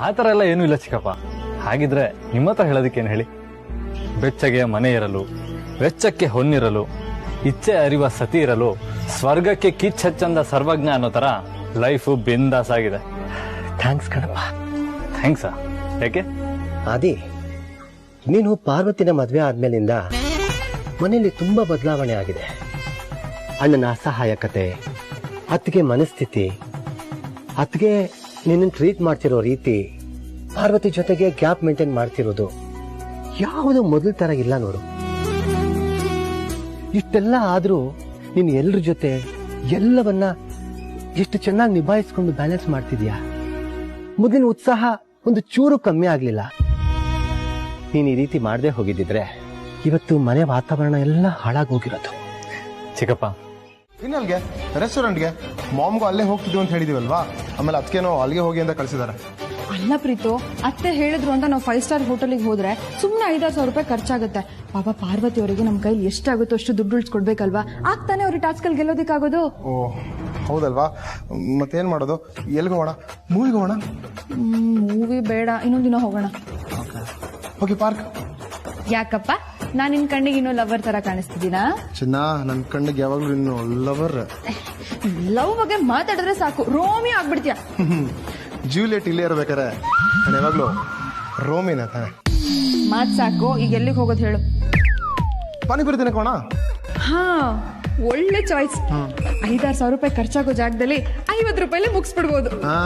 ಆ ಥರ ಎಲ್ಲ ಏನೂ ಇಲ್ಲ ಚಿಕ್ಕಪ್ಪ. ಹಾಗಿದ್ರೆ ನಿಮ್ಮ ಹತ್ರ ಹೇಳೋದಕ್ಕೇನು ಹೇಳಿ? ಬೆಚ್ಚಗೆ ಮನೆ ಇರಲು, ವೆಚ್ಚಕ್ಕೆ ಹೊನ್ನಿರಲು, ಇಚ್ಛೆ ಅರಿವ ಸತಿ ಇರಲು, ಸ್ವರ್ಗಕ್ಕೆ ಕಿಚ್ ಹಚ್ಚಂದ ಸರ್ವಜ್ಞ ಅನ್ನೋ ತರ ಲೈಫು ಬಿಂದಾಸ್ ಆಗಿದೆ. ಥ್ಯಾಂಕ್ಸ್ ಕಣಪ್ಪ. ಥ್ಯಾಂಕ್ಸಾ? ಯಾಕೆ? ಆದಿ, ನೀನು ಪಾರ್ವತಿನ ಮದ್ವೆ ಆದ್ಮೇಲಿಂದ ಮನೆಯಲ್ಲಿ ತುಂಬಾ ಬದಲಾವಣೆ ಆಗಿದೆ. ಅಣ್ಣನ ಅಸಹಾಯಕತೆ, ಅತ್ತಿಗೆ ಮನಸ್ಥಿತಿ, ಅತ್ತಿಗೆ ನಿನ್ನ ಟ್ರೀಟ್ ಮಾಡ್ತಿರೋ ರೀತಿ, ಪಾರ್ವತಿ ಜೊತೆಗೆ ಗ್ಯಾಪ್ ಮೇಂಟೈನ್ ಮಾಡ್ತಿರೋದು ಯಾವುದು ಮೊದಲ ತರ ಇಲ್ಲ ನೋಡು. ಇಷ್ಟೆಲ್ಲ ಆದ್ರೂ ನೀನು ಎಲ್ರ ಜೊತೆ ಎಲ್ಲವನ್ನ ಎಷ್ಟು ಚೆನ್ನಾಗಿ ನಿಭಾಯಿಸ್ಕೊಂಡು ಬ್ಯಾಲೆನ್ಸ್ ಮಾಡ್ತಿದ್ಯಾ. ಮೊದಲಿನ ಉತ್ಸಾಹ ಒಂದು ಚೂರು ಕಮ್ಮಿ ಆಗ್ಲಿಲ್ಲ. ನೀನ್ ಈ ರೀತಿ ಮಾಡದೆ ಹೋಗಿದ್ದಿದ್ರೆ ಇವತ್ತು ಮನೆ ವಾತಾವರಣ ಎಲ್ಲ ಹಾಳಾಗಿ ಹೋಗಿರೋದು. ಚಿಕ್ಕಪ್ಪ, ಇನ್ನಲ್ಗೆ ರೆಸ್ಟೋರೆಂಟ್ಗೆ ಮಾಮ್ಗೂ ಅಲ್ಲೇ ಹೋಗ್ತಿದ್ವಿ ಅಂತ ಹೇಳಿದೀವಲ್ವಾ, ಆಮೇಲೆ ಅದಕ್ಕೇನೋ ಅಲ್ಲಿಗೆ ಹೋಗಿ ಅಂತ ಕಳಿಸಿದಾರೆ. ಅಲ್ಲ ಪ್ರೀತು, ಅತ್ತೆ ಹೇಳಿದ್ರು ಅಂತ ನಾವು 5 ಸ್ಟಾರ್ ಹೋಟೆಲ್ಗೆ ಹೋದ್ರೆ ಸುಮ್ಮನೆ 5,000 ರೂಪಾಯಿ ಖರ್ಚಾಗುತ್ತೆ. ಪಾಪ ಪಾರ್ವತಿ ಅವರಿಗೆ ನಮ್ಮ ಕೈಲಿ ಎಷ್ಟಾಗುತ್ತೋ ಅಷ್ಟು ದುಡ್ಡು ಉಳಿಸ್ಕೊಡ್ಬೇಕಲ್ವಾ? ಆಗ್ತಾನೆ ಅವ್ರಿಗೆ ಟಾಸ್ಕಲ್ಲಿ ಗೆಲ್ಲೋದಕ್ಕಾಗೋದು. ಓ ಹೌದಲ್ವಾ, ಮತ್ತೇನ್ ಮಾಡೋದು? ಎಲ್ಗೆ ಹೋಗೋಣ? ಮೂವಿಗೆ ಹೋಗೋಣ? ಮೂವಿ ಬೇಡ, ಇನ್ನೊಂದು ದಿನ ಹೋಗೋಣ. Okay, park. ಯಾಕಪ್ಪ, ನಾನು ನಿನ್ ಕಣ್ಣಿಗೆ ಇನ್ನೂ ಲವರ್ ತರ ಕಾಣಿಸ್ತಿದ್ದೀನಾ? ಚಿನ್ನ, ನನ್ನ ಕಣ್ಣಿಗೆ ಯಾವಾಗ್ಲೂ ಇನ್ನು ಲವರ್. ಲವ್ ಬಗ್ಗೆ ಮಾತಾಡಿದ್ರೆ ಸಾಕು ರೋಮಿಯೋ ಆಗ್ಬಿಡ್ತೀಯ. ಜೂಲಿಯಟ್ ಇಲ್ಲೇ ಇರ್ಬೇಕಾರೆ ನಾನು ಯಾವಾಗ್ಲೂ ರೋಮಿನ ತಾನೆ. ಮಾತ್ ಸಾಕು, ಈಗ ಎಲ್ಲಿಗೆ ಹೋಗೋದು ಹೇಳು? ಪಾನಿಪುರಿ ತಿನ್ನಕೋಣ? ಹಾ, ಒಳ್ಳೆ ಚಾಯ್ಸ್. 5,000 ರೂಪಾಯಿ ಖರ್ಚಾಗೋ ಜಾಗದಲ್ಲಿ 50 ರೂಪಾಯಿಲೆ ಮುಗಿಸ್ಬಿಡ್ಬೋದು. ಹಾ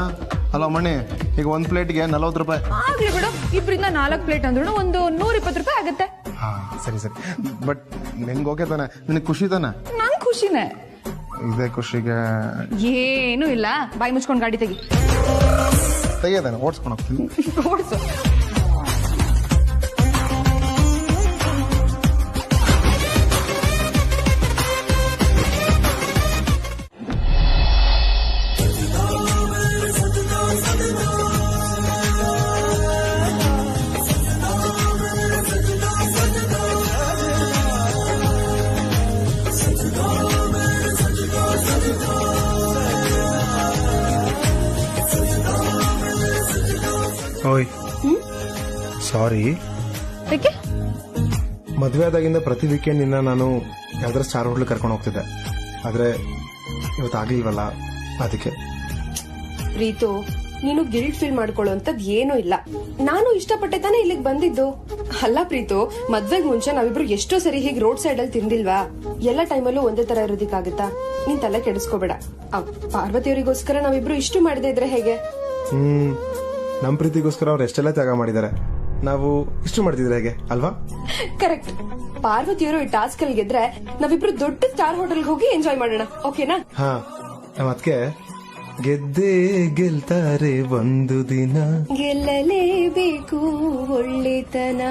ಅಲ್ಲ ಮಣ್ಣಿ, ಈಗ 1 ಪ್ಲೇಟ್ಗೆ 40 ರೂಪಾಯಿ. ಆಗ್ಲಿ ಬಿಡು, ಇಬ್ಬರಿಂದ 4 ಪ್ಲೇಟ್ ಅಂದ್ರೂ ಒಂದು 120 ರೂಪಾಯಿ ಆಗುತ್ತೆ. ಹಾ ಸರಿ ಸರಿ, ಬಟ್ ನಿನ್ಗೆ ಓಕೆ ತಾನೆ? ನಿನಗೆ ಖುಷಿ ತಾನೆ? ನನ್ ಖುಷಿನೇ. ಇದೇ ಖುಷಿಗೆ ಏನು ಇಲ್ಲ, ಬಾಯಿ ಮುಚ್ಕೊಂಡು ಗಾಡಿ ತೆಗಿಯೋದೇನೆ, ಓಡಿಸ್ಕೊಂಡು ಹೋಗ್ತೀನಿ. ಓಡಿಸು. ಓಯ್ ಸಾರಿ, ಯಾಕೆ? ಮದುವೆ ಆದಾಗಿಂದ ಪ್ರತಿ ವೀಕೆಂಡ್ ನಿನ್ನ ನಾನು ಯಾವ್ದಾರ ಸ್ಟಾರ್ ಹೋಟ್ಲ್ ಕರ್ಕೊಂಡು ಹೋಗ್ತಿದ್ದೆ, ಆದ್ರೆ ಇವತ್ತು ಆಗ್ಲಿಲ್ವಲ್ಲ, ಅದಕ್ಕೆ. ಪ್ರೀತು, ನೀನು ಗಿಲ್ಟ್ ಫೀಲ್ ಮಾಡ್ಕೊಳ್ಳೋಂಥದ್ದು ಏನೂ ಇಲ್ಲ. ನಾನು ಇಷ್ಟಪಟ್ಟೆ ತಾನೇ ಇಲ್ಲಿಗೆ ಬಂದಿದ್ದು. ಅಲ್ಲ ಪ್ರೀತು, ಮದ್ವೆಗ್ ಮುಂಚೆ ನಾವಿಬ್ರು ಎಷ್ಟೋ ಸರಿ ಹೀಗೆ ರೋಡ್ ಸೈಡ್ ಅಲ್ಲಿ ತಿಂದಿಲ್ವಾ? ಎಲ್ಲ ಟೈಮಲ್ಲೂ ಒಂದೇ ತರ ಇರೋದಿಕ್ಕಾಗತ್ತಾ? ನೀನ್ ತಲೆ ಕೆಡಿಸ್ಕೋಬೇಡ. ಪಾರ್ವತಿಯವರಿಗೋಸ್ಕರ ನಾವಿಬ್ರು ಇಷ್ಟು ಮಾಡದೇ ಇದ್ರೆ ಹೇಗೆ? ನಮ್ ಪ್ರೀತಿಗೋಸ್ಕರ ಅವ್ರು ಎಷ್ಟೆಲ್ಲ ತ್ಯಾಗ ಮಾಡಿದ್ದಾರೆ, ನಾವು ಇಷ್ಟು ಮಾಡ್ತಿದ್ರೆ ಹೇಗೆ ಅಲ್ವಾ? ಕರೆಕ್ಟ್. ಪಾರ್ವತಿಯವರು ಈ ಟಾಸ್ಕ್ ಅಲ್ಲಿ ಗೆದ್ರೆ ನಾವಿಬ್ರು ದೊಡ್ಡ ಸ್ಟಾರ್ ಹೋಟೆಲ್ಗೆ ಹೋಗಿ ಎಂಜಾಯ್ ಮಾಡೋಣ, ಓಕೆನಾ? ಹಾ, ಅದಕ್ಕೆ ಗೆದ್ದೇ ಗೆಲ್ತಾರೆ ಒಂದು ದಿನ, ಗೆಲ್ಲಲೇಬೇಕು ಒಳ್ಳೆತನ.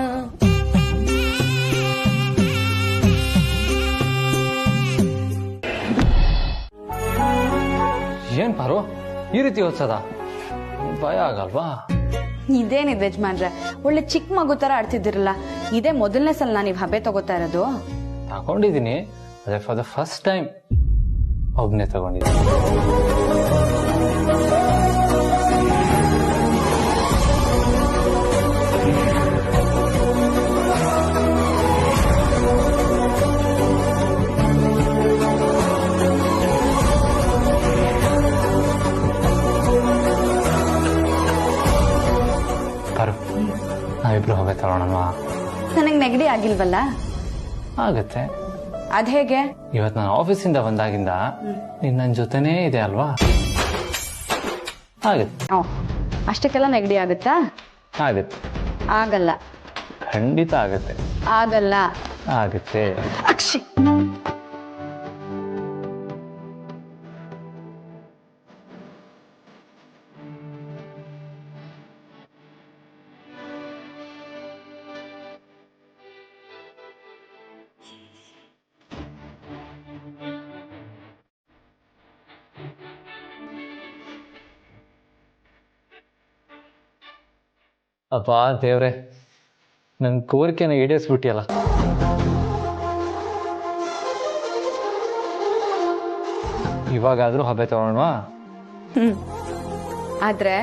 ಏನ್ ಪಾರು ಈ ರೀತಿ ಓದ್ಸದ? ಭಯ ಆಗಲ್ವಾ? ಇದೇನಿದೆ ಯಜಮಾನ್ರೆ, ಒಳ್ಳೆ ಚಿಕ್ಕ ಮಗು ತರ ಆಡ್ತಿದ್ದೀರಲ್ಲ. ಇದೇ ಮೊದಲನೇ ಸಲ ನಾನು ಹಬೆ ತಗೋತಾ ಇರೋದು. ತಗೊಂಡಿದ್ದೀನಿ, ಅದೇ ಫಾರ್ ದ ಫಸ್ಟ್ ಟೈಮ್ ಒಬ್ನೇ ತಗೊಂಡಿದ್ದೀನಿ. ನಾವಿಬ್ರು ಹೋಗಿ ತಗೊಳೋಣವಾ? ನನಗೆ ನೆಗಡಿ ಆಗಿಲ್ವಲ್ಲ? ಆಗತ್ತೆ. ಅದ್ ಹೇಗೆ? ಇವತ್ತು ನಾನು ಆಫೀಸಿಂದ ಬಂದಾಗಿಂದ ನೀನ್ ನನ್ನ ಜೊತೆನೇ ಇದೆ ಅಲ್ವಾ? ಆಗತ್ತೆ. ಅಷ್ಟಕ್ಕೆಲ್ಲ ನೆಗಡಿ ಆಗುತ್ತಾ? ಆಗತ್ತೆ. ಆಗಲ್ಲ. ಖಂಡಿತ ಆಗತ್ತೆ. ಆಗಲ್ಲ. ಆಗತ್ತೆ. ಅಕ್ಷಿ. ಅಪ್ಪ ದೇವ್ರೆ, ನನ್ನ ಕೋರಿಕೆನ ಈಡೇರಿಸ್ಬಿಟ್ಟಿಯಲ್ಲ. ಇವಾಗಾದ್ರೂ ಹಬ್ಬೆ ತಗೊಳ್ವಾ? ಆದ್ರೆ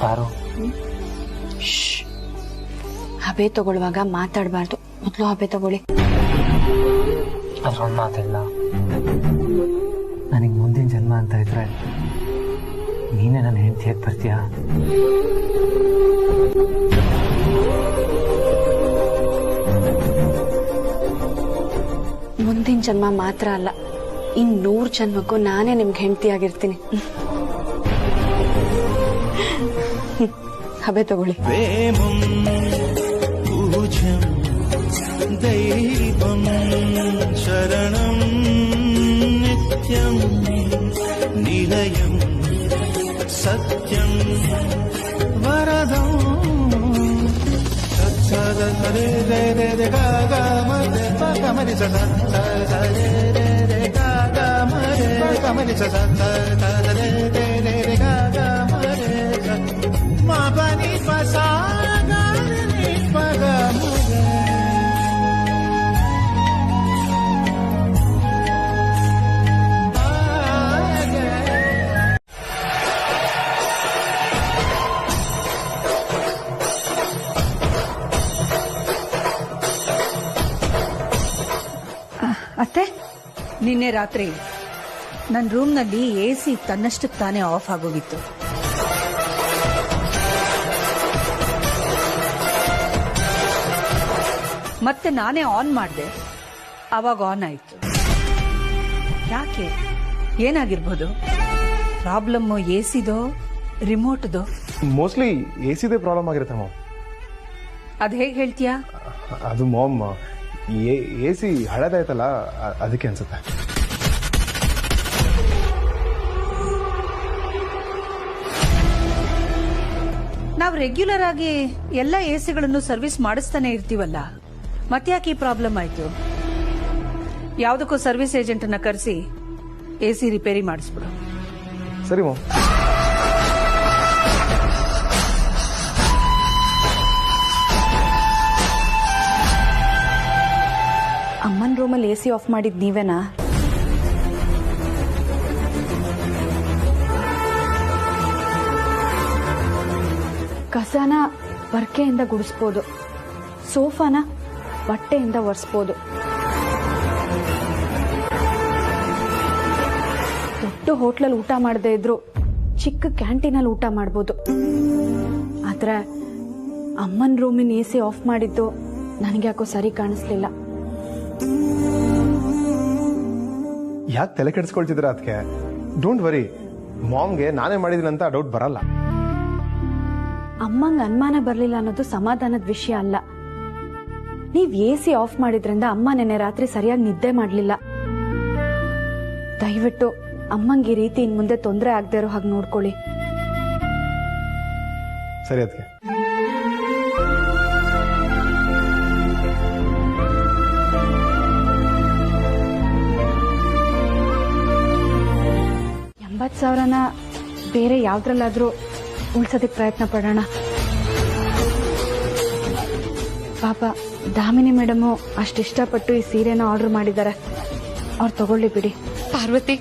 ಪಾರು, ಹಬೆ ತಗೊಳ್ಳುವಾಗ ಮಾತಾಡಬಾರ್ದು. ಮೊದಲು ಹಬೆ ತಗೊಳ್ಳಿ. ಅದ್ರೊಂದು ಮಾತಿಲ್ಲ. ನನಗೆ ಮುಂದಿನ ಜನ್ಮ ಅಂತ ಇದ್ರೆ ನೀನೇ ನನ್ನ ಹೆಂಡತಿಯಾಗಿ ಬರ್ತೀಯಾ? ಮುಂದಿನ ಜನ್ಮ ಮಾತ್ರ ಅಲ್ಲ, 100 ಜನ್ಮಕ್ಕೂ ನಾನೇ ನಿಮ್ಗೆ ಹೆಂಡತಿಯಾಗಿರ್ತೀನಿ. ಹಬೆ ತಗೊಳ್ಳಿ. पूज्यं दैवं शरणं नित्यं निलयं सत्यं वरदं सत्सदरे रे रे रे गा गा मरे गा गा मरे सा सा रे रे रे गा गा मरे गा मरे सा सा रे रे रे रे गा गा मरे मा पानी पासा ಅತ್ತೆ, ನಿನ್ನೆ ರಾತ್ರಿ ನನ್ನ ರೂಮ್ನಲ್ಲಿ AC ತನ್ನಷ್ಟಕ್ಕೆ ತಾನೇ ಆಫ್ ಆಗೋಗಿತ್ತು. ಮತ್ತೆ ನಾನೇ ಆನ್ ಮಾಡಿದೆ, ಅವಾಗ ಆನ್ ಆಯ್ತು. ಯಾಕೆ? ಏನಾಗಿರ್ಬೋದು? ಪ್ರಾಬ್ಲಮ್ ACದೋ ರಿಮೋಟ್ದೋ? ಮೋಸ್ಟ್ಲಿ AC ಪ್ರಾಬ್ಲಮ್ ಆಗಿರುತ್ತೆ ಮಾಮ್. ಅದು ಹೇಗೆ ಹೇಳ್ತೀಯಾ? ಅದು ಮಾಮ್ AC ಹಳೇದಾಯ್ತಲ್ಲ, ಅದಕ್ಕೆ ಅನ್ಸುತ್ತೆ. ನಾವು ರೆಗ್ಯುಲರ್ ಆಗಿ ಎಲ್ಲ ACಗಳನ್ನು ಸರ್ವಿಸ್ ಮಾಡಿಸ್ತಾನೆ ಇರ್ತೀವಲ್ಲ, ಮತ್ತ್ಯಾಕೆ ಈ ಪ್ರಾಬ್ಲಮ್ ಆಯ್ತು? ಯಾವುದಕ್ಕೂ ಸರ್ವಿಸ್ ಏಜೆಂಟ್ ಅನ್ನ ಕರೆಸಿ AC ರಿಪೇರಿ ಮಾಡಿಸ್ಬಿಡು. ಸರಿ ಮಾಮ್. ಅಮ್ಮನ ರೂಮಲ್ಲಿ AC ಆಫ್ ಮಾಡಿದ್ ನೀವೇನಾ? ಕಸನ ಪರ್ಕೆಯಿಂದ ಗುಡಿಸ್ಬೋದು, ಸೋಫಾನ ಬಟ್ಟೆಯಿಂದ ಒರೆಸ್ಬೋದು, ದೊಡ್ಡ ಹೋಟ್ಲಲ್ಲಿ ಊಟ ಮಾಡದೇ ಇದ್ರು ಚಿಕ್ಕ ಕ್ಯಾಂಟೀನಲ್ಲಿ ಊಟ ಮಾಡ್ಬೋದು. ಆದ್ರೆ ಅಮ್ಮನ ರೂಮಿನ AC ಆಫ್ ಮಾಡಿದ್ದು ನನಗ್ಯಾಕೋ ಸರಿ ಕಾಣಿಸ್ಲಿಲ್ಲ. ಯಾಕೆ ತಲೆ ಕೆಡಿಸ್ಕೊಳ್ತಿದ್ರ? ಅದಕ್ಕೆ ಡೋಂಟ್ ವರಿ, ಮಾಮ್ಗೆ ನಾನೇ ಮಾಡಿದ್ದೀನಿ ಅಂತ ಡೌಟ್ ಬರಲ್ಲ. ಅಮ್ಮಂಗೆ ಅನುಮಾನ ಬರಲಿಲ್ಲ ಅನ್ನೋದು ಸಮಾಧಾನದ ವಿಷಯ ಅಲ್ಲ. ನೀವ್ AC ಆಫ್ ಮಾಡಿದ್ರಿಂದ ಅಮ್ಮ ನೆನ್ನೆ ರಾತ್ರಿ ಸರಿಯಾಗಿ ನಿದ್ದೆ ಮಾಡ್ಲಿಲ್ಲ. ದಯವಿಟ್ಟು ಅಮ್ಮಂಗೆ ಈ ರೀತಿ ಇನ್ ಮುಂದೆ ತೊಂದರೆ ಆಗದೆ ಇರೋ ಹಾಗೆ ನೋಡ್ಕೊಳ್ಳಿ. ಸರಿ ಅದಕ್ಕೆ. $80,000ನ ಬೇರೆ ಯಾವ್ದ್ರಲ್ಲಾದ್ರೂ ಉಳ್ಸೋದಕ್ಕೆ ಪ್ರಯತ್ನ ಪಡೋಣ. ಪಾಪ ದಾಮಿನಿ ಮೇಡಮು ಅಷ್ಟಿಷ್ಟಪಟ್ಟು ಈ ಸೀರೆನ ಆರ್ಡರ್ ಮಾಡಿದ್ದಾರೆ, ಅವ್ರು ತಗೊಳ್ಳಿ ಬಿಡಿ. ಪಾರ್ವತಿ,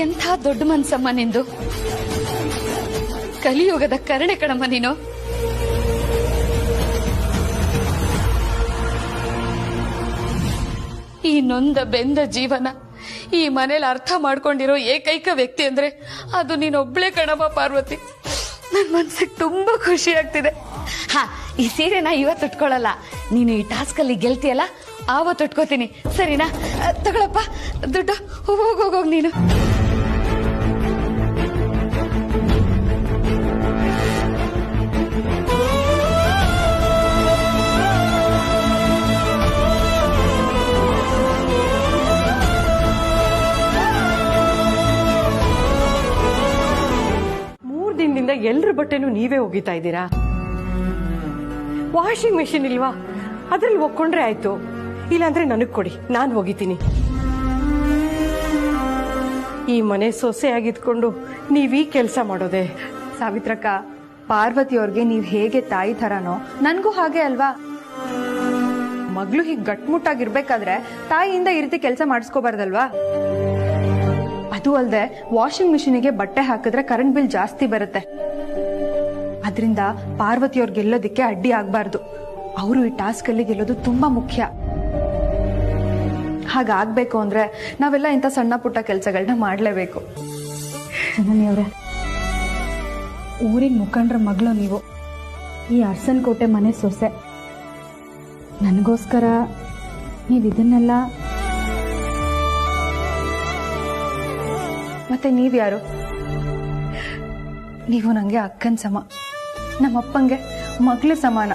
ಎಂಥ ದೊಡ್ಡ ಮನ್ಸಮ್ಮ ನಿಂದು. ಕಲಿಯುಗದ ಕರುಣೆ ಕಣಮ್ಮ ನೀನು. ಈ ನೊಂದ ಬೆಂದ ಜೀವನ ಈ ಮನೇಲಿ ಅರ್ಥ ಮಾಡ್ಕೊಂಡಿರೋ ಏಕೈಕ ವ್ಯಕ್ತಿ ಅಂದ್ರೆ ಅದು ನೀನೊಬ್ಳೆ ಕಣಮ್ಮ ಪಾರ್ವತಿ. ನನ್ ಮನ್ಸಿಗೆ ತುಂಬಾ ಖುಷಿ ಆಗ್ತಿದೆ. ಹಾ, ಈ ಸೀರೆನ ಇವತ್ತು ಉಟ್ಕೊಳ್ಳಲ್ಲ, ನೀನು ಈ ಟಾಸ್ಕ್ ಅಲ್ಲಿ ಗೆಲ್ತಿಯಲ್ಲ ಆವತ್ತು ಉಟ್ಕೋತೀನಿ, ಸರಿನಾ? ತಗೊಳಪ್ಪ ದುಡ್ಡು, ಹೋಗೋಗೋಗ್ ನೀನು. ದಿನದಿಂದ ಎಲ್ಲರ ಬಟ್ಟೆನೂ ನೀವೇ ಒಗಿತಾ ಇದ್ದೀರಾ? ವಾಷಿಂಗ್ ಮೆಷಿನ್ ಇಲ್ವಾ? ಅದ್ರಲ್ಲಿ ಒಕ್ಕೊಂಡ್ರೆ ಆಯ್ತು, ಇಲ್ಲಾಂದ್ರೆ ನನಗ್ ಕೊಡಿ, ನಾನು ಒಗಿತೀನಿ. ಈ ಮನೆ ಸೊಸೆ ಆಗಿದ್ಕೊಂಡು ನೀವೀ ಕೆಲಸ ಮಾಡೋದೆ? ಸಾವಿತ್ರಕ್ಕ, ಪಾರ್ವತಿಯವ್ರಿಗೆ ನೀವ್ ಹೇಗೆ ತಾಯಿ ಥರನೋ ನನ್ಗೂ ಹಾಗೆ ಅಲ್ವಾ? ಮಗಳು ಹೀಗ್ ಗಟ್ಮುಟ್ಟಾಗಿರ್ಬೇಕಾದ್ರೆ ತಾಯಿಯಿಂದ ಈ ರೀತಿ ಕೆಲಸ ಮಾಡಿಸ್ಕೋಬಾರ್ದಲ್ವಾ? ಅದು ಅಲ್ಲದೆ ವಾಷಿಂಗ್ ಮಿಷಿನ್ಗೆ ಬಟ್ಟೆ ಹಾಕಿದ್ರೆ ಕರೆಂಟ್ ಬಿಲ್ ಜಾಸ್ತಿ ಬರುತ್ತೆ. ಅದರಿಂದ ಪಾರ್ವತಿಯವ್ರು ಗೆಲ್ಲೋದಕ್ಕೆ ಅಡ್ಡಿ ಆಗ್ಬಾರ್ದು. ಅವರು ಈ ಟಾಸ್ಕ್ ಅಲ್ಲಿ ಗೆಲ್ಲೋದು ತುಂಬಾ ಮುಖ್ಯ. ಹಾಗಾಗ್ಬೇಕು ಅಂದ್ರೆ ನಾವೆಲ್ಲ ಇಂಥ ಸಣ್ಣ ಪುಟ್ಟ ಕೆಲಸಗಳನ್ನ ಮಾಡ್ಲೇಬೇಕು. ಜನನಿಯವ್ರೆ, ಊರಿನ ಮುಖಂಡ್ರ ಮಗಳು ನೀವು, ಈ ಅರಸನಕೋಟೆ ಮನೆ ಸೊಸೆ. ನನಗೋಸ್ಕರ ನೀವು ಇದನ್ನೆಲ್ಲ. ಮತ್ತೆ ನೀವ್ಯಾರು? ನೀವು ನಂಗೆ ಅಕ್ಕನ ಸಮ, ನಮ್ಮಪ್ಪಂಗೆ ಮಗಳು ಸಮಾನ.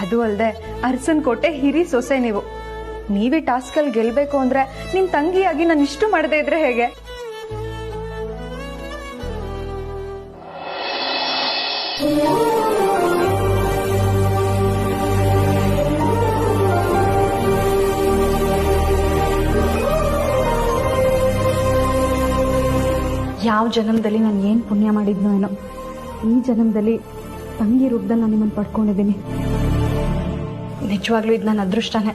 ಅದು ಅಲ್ಲದೆ ಅರಸನಕೋಟೆ ಹಿರಿ ಸೊಸೆ ನೀವು. ನೀವೇ ಟಾಸ್ಕ್ ಅಲ್ಲಿ ಗೆಲ್ಬೇಕು ಅಂದ್ರೆ ನಿಮ್ ತಂಗಿಯಾಗಿ ನಾನು ಇಷ್ಟು ಮಾಡದೇ ಇದ್ರೆ ಹೇಗೆ? ಯಾವ ಜನ್ಮದಲ್ಲಿ ನಾನು ಏನು ಪುಣ್ಯ ಮಾಡಿದ್ನೋ ಏನೋ, ಈ ಜನ್ಮದಲ್ಲಿ ತಂಗಿ ರೂಪದಲ್ಲಿ ನಾನು ನಿಮ್ಮನ್ನು ಪಡ್ಕೊಂಡಿದ್ದೀನಿ. ನಿಜವಾಗ್ಲೂ ಇದು ನನ್ನ ಅದೃಷ್ಟನೇ.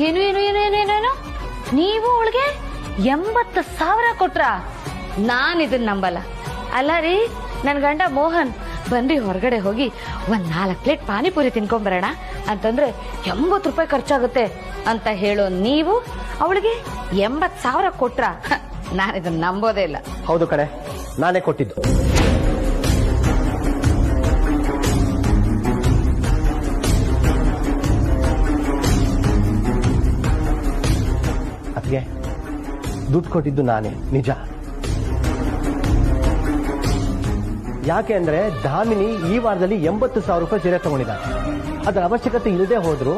ಏನು ಏನು ಏನು ಏನೇನೇನು ನೀವು ಅವಳಿಗೆ 80,000 ಕೊಟ್ರ? ನಾನು ಇದನ್ನ ನಂಬಲ್ಲ. ಅಲ್ಲ ರೀ, ನನ್ ಗಂಡ ಮೋಹನ್ ಬನ್ರಿ ಹೊರಗಡೆ ಹೋಗಿ ಒಂದ್ 4 ಪ್ಲೇಟ್ ಪಾನಿಪುರಿ ತಿನ್ಕೊಂಬರೋಣ ಅಂತಂದ್ರೆ 80 ರೂಪಾಯಿ ಖರ್ಚಾಗುತ್ತೆ ಅಂತ ಹೇಳೋ ನೀವು ಅವಳಿಗೆ 80,000 ಕೊಟ್ರ? ನಾನು ಇದನ್ನ ನಂಬೋದೇ ಇಲ್ಲ. ಹೌದು ಕಡೆ, ನಾನೇ ಕೊಟ್ಟಿದ್ದು. ಅದಕ್ಕೆ ದುಡ್ಡು ಕೊಟ್ಟಿದ್ದು ನಾನೇ, ನಿಜ. ಯಾಕೆ ಅಂದ್ರೆ ದಾಮಿನಿ ಈ ವಾರದಲ್ಲಿ 80,000 ರೂಪಾಯಿ ಸೀರೆ ತಗೊಂಡಿದ್ದಾರೆ. ಅದರ ಅವಶ್ಯಕತೆ ಇಲ್ಲದೆ ಹೋದ್ರು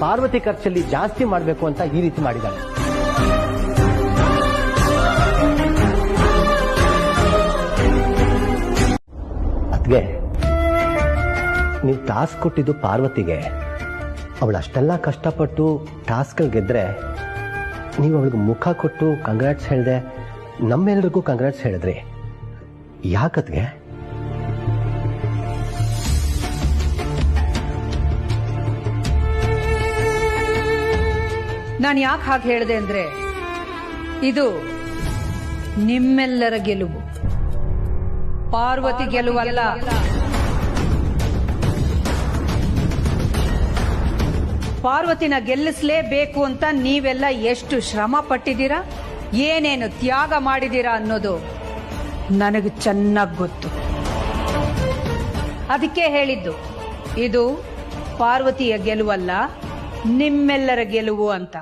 ಪಾರ್ವತಿ ಖರ್ಚಲ್ಲಿ ಜಾಸ್ತಿ ಮಾಡಬೇಕು ಅಂತ ಈ ರೀತಿ ಮಾಡಿದ್ದಾರೆ. ಅದ್ಗೆ ನೀವು ಟಾಸ್ಕ್ ಕೊಟ್ಟಿದ್ದು ಪಾರ್ವತಿಗೆ. ಅವಳು ಅಷ್ಟೆಲ್ಲ ಕಷ್ಟಪಟ್ಟು ಟಾಸ್ಕ್ ಗೆದ್ರೆ ನೀವು ಅವಳಿಗೆ ಮುಖ ಕೊಟ್ಟು ಕಂಗ್ರಾಟ್ಸ್ ಹೇಳಿದೆ, ನಮ್ಮೆಲ್ಲರಿಗೂ ಕಂಗ್ರಾಟ್ಸ್ ಹೇಳಿದ್ರಿ. ಯಾಕತ್ಗೆ? ನಾನು ಯಾಕೆ ಹಾಗೆ ಹೇಳಿದೆ ಅಂದ್ರೆ, ಇದು ನಿಮ್ಮೆಲ್ಲರ ಗೆಲುವು, ಪಾರ್ವತಿ ಗೆಲುವಲ್ಲ. ಪಾರ್ವತಿನ ಗೆಲ್ಲಿಸಲೇಬೇಕು ಅಂತ ನೀವೆಲ್ಲ ಎಷ್ಟು ಶ್ರಮ ಪಟ್ಟಿದ್ದೀರಾ, ಏನೇನು ತ್ಯಾಗ ಮಾಡಿದ್ದೀರಾ ಅನ್ನೋದು ನನಗೆ ಚೆನ್ನಾಗಿ ಗೊತ್ತು. ಅದಕ್ಕೆ ಹೇಳಿದ್ದು, ಇದು ಪಾರ್ವತಿಯ ಗೆಲುವಲ್ಲ, ನಿಮ್ಮೆಲ್ಲರ ಗೆಲುವು ಅಂತ.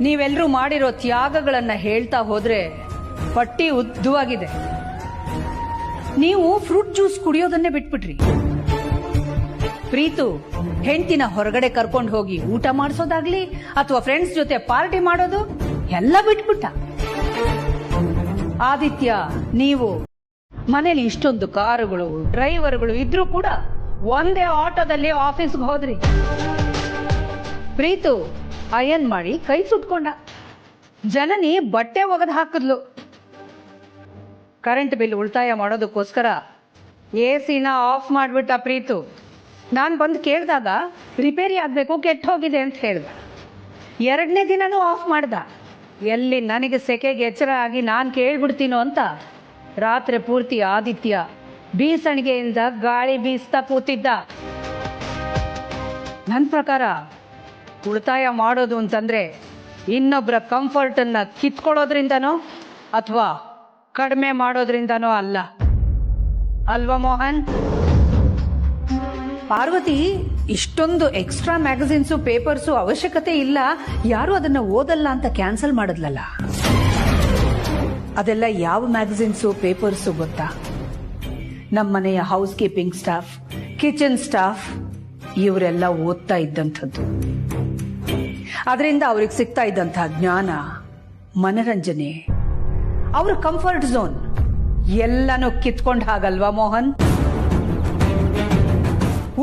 ನೀವೆಲ್ಲರೂ ಮಾಡಿರೋ ತ್ಯಾಗಗಳನ್ನ ಹೇಳ್ತಾ ಹೋದ್ರೆ ಪಟ್ಟಿ ಉದ್ದವಾಗಿದೆ. ನೀವು ಫ್ರೂಟ್ ಜ್ಯೂಸ್ ಕುಡಿಯೋದನ್ನೇ ಬಿಟ್ಬಿಟ್ರಿ. ಪ್ರೀತು ಹೆಂಡತಿನ ಹೊರಗಡೆ ಕರ್ಕೊಂಡು ಹೋಗಿ ಊಟ ಮಾಡಿಸೋದಾಗ್ಲಿ ಅಥವಾ ಫ್ರೆಂಡ್ಸ್ ಜೊತೆ ಪಾರ್ಟಿ ಮಾಡೋದು ಎಲ್ಲ ಬಿಟ್ಬಿಟ್ಟ. ಆದಿತ್ಯ, ನೀವು ಮನೇಲಿ ಇಷ್ಟೊಂದು ಕಾರುಗಳು ಡ್ರೈವರ್ಗಳು ಇದ್ರೂ ಕೂಡ ಒಂದೇ ಆಟೋದಲ್ಲಿ ಆಫೀಸ್ಗೆ ಹೋದ್ರಿ. ಪ್ರೀತು ಅಯನ್ ಮಾಡಿ ಕೈ ಸುಟ್ಕೊಂಡ. ಜನನಿ ಬಟ್ಟೆ ಒಗೆದು ಹಾಕಿದ್ಲು. ಕರೆಂಟ್ ಬಿಲ್ ಉಳಿತಾಯ ಮಾಡೋದಕ್ಕೋಸ್ಕರ AC ಆಫ್ ಮಾಡಿಬಿಟ್ಟ ಪ್ರೀತು. ನಾನು ಬಂದು ಕೇಳಿದಾಗ ರಿಪೇರಿ ಆಗಬೇಕು, ಕೆಟ್ಟ ಹೋಗಿದೆ ಅಂತ ಹೇಳ್ದ. 2ನೇ ದಿನನೂ ಆಫ್ ಮಾಡ್ದ. ಎಲ್ಲಿ ನನಗೆ ಸೆಕೆಗೆ ಎಚ್ಚರ ಆಗಿ ನಾನು ಕೇಳ್ಬಿಡ್ತೀನೋ ಅಂತ ರಾತ್ರಿ ಪೂರ್ತಿ ಆದಿತ್ಯ ಬೀಸಣಿಗೆಯಿಂದ ಗಾಳಿ ಬೀಸ್ತಾ ಕೂತಿದ್ದ. ನನ್ನ ಪ್ರಕಾರ ಉಳಿತಾಯ ಮಾಡೋದು ಅಂತಂದ್ರೆ ಇನ್ನೊಬ್ಬರ ಕಂಫರ್ಟನ್ನು ಕಿತ್ಕೊಳ್ಳೋದ್ರಿಂದನೋ ಅಥವಾ ಕಡಿಮೆ ಮಾಡೋದ್ರಿಂದನೋ ಅಲ್ಲ, ಅಲ್ವಾ ಮೋಹನ್? ಪಾರ್ವತಿ ಇಷ್ಟೊಂದು ಎಕ್ಸ್ಟ್ರಾ ಮ್ಯಾಗಝಿನ್ಸು ಪೇಪರ್ಸು ಅವಶ್ಯಕತೆ ಇಲ್ಲ, ಯಾರು ಅದನ್ನ ಓದಲ್ಲ ಅಂತ ಕ್ಯಾನ್ಸಲ್ ಮಾಡಿದ್ಲಲ್ಲ. ಅದೆಲ್ಲ ಯಾವ ಮ್ಯಾಗಝಿನ್ಸು ಪೇಪರ್ಸು ಗೊತ್ತಾ? ನಮ್ಮನೆಯ housekeeping staff, kitchen staff ಇವರೆಲ್ಲ ಓದ್ತಾ ಇದ್ದಂಥದ್ದು. ಅದರಿಂದ ಅವ್ರಿಗೆ ಸಿಗ್ತಾ ಇದ್ದಂತಹ ಜ್ಞಾನ, ಮನರಂಜನೆ, ಅವ್ರ ಕಂಫರ್ಟ್ ಝೋನ್ ಎಲ್ಲನೂ ಕಿತ್ಕೊಂಡ್ ಹಾಗಲ್ವಾ ಮೋಹನ್?